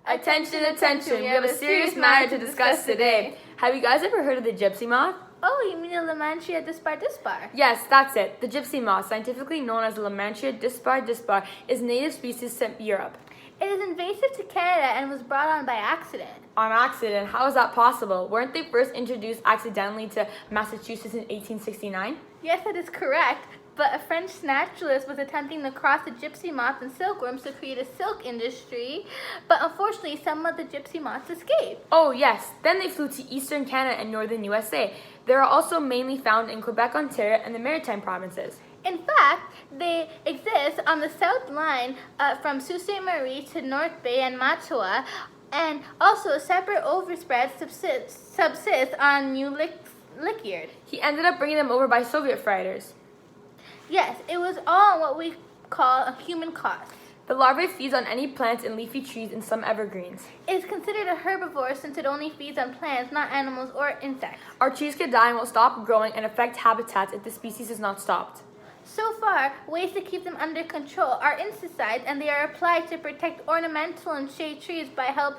Attention, attention, we have a serious matter to discuss today. Have you guys ever heard of the gypsy moth? Oh, you mean the Lamantria dispar? Yes, that's it. The gypsy moth, scientifically known as the Lamantria dispar, is a native species to Europe. It is invasive to Canada and was brought on by accident. On accident? How is that possible? Weren't they first introduced accidentally to Massachusetts in 1869? Yes, that is correct. But a French naturalist was attempting to cross the gypsy moth and silkworms to create a silk industry, but unfortunately some of the gypsy moths escaped. Oh yes, then they flew to eastern Canada and northern USA. They are also mainly found in Quebec, Ontario, and the Maritime provinces. In fact, they exist on the south line from Sault Ste. Marie to North Bay and Mattawa, and also a separate overspread subsists on New Lickard. He ended up bringing them over by Soviet fighters. Yes, it was all on what we call a human cost. The larvae feeds on any plants and leafy trees and some evergreens. It is considered a herbivore since it only feeds on plants, not animals or insects. Our trees could die and will stop growing and affect habitats if the species is not stopped. So far, ways to keep them under control are insecticides, and they are applied to protect ornamental and shade trees by help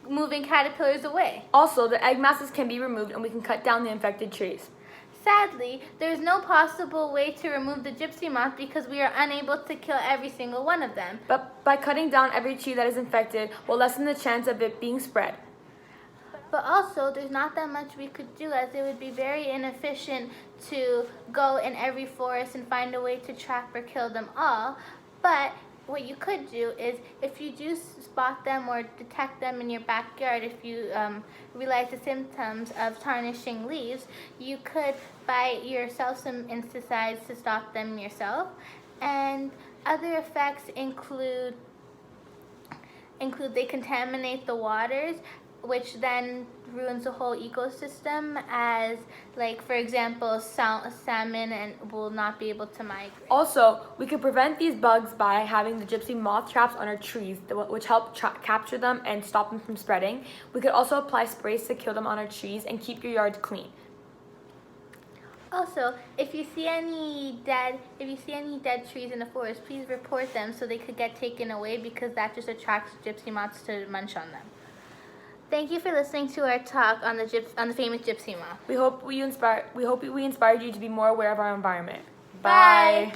moving caterpillars away. Also, the egg masses can be removed and we can cut down the infected trees. Sadly, there is no possible way to remove the gypsy moth because we are unable to kill every single one of them. But by cutting down every tree that is infected, will lessen the chance of it being spread. But also, there's not that much we could do, as it would be very inefficient to go in every forest and find a way to trap or kill them all. But what you could do is, if you do spot them or detect them in your backyard, if you realize the symptoms of tarnishing leaves, you could buy yourself some insecticides to stop them yourself. And other effects include they contaminate the waters, which then ruins the whole ecosystem, as, like, for example, salmon and will not be able to migrate. Also, we could prevent these bugs by having the gypsy moth traps on our trees, which help capture them and stop them from spreading. We could also apply sprays to kill them on our trees and keep your yard clean. Also, if you see any dead trees in the forest, please report them so they could get taken away, because that just attracts gypsy moths to munch on them. Thank you for listening to our talk on the famous gypsy moth. We hope we inspired you to be more aware of our environment. Bye.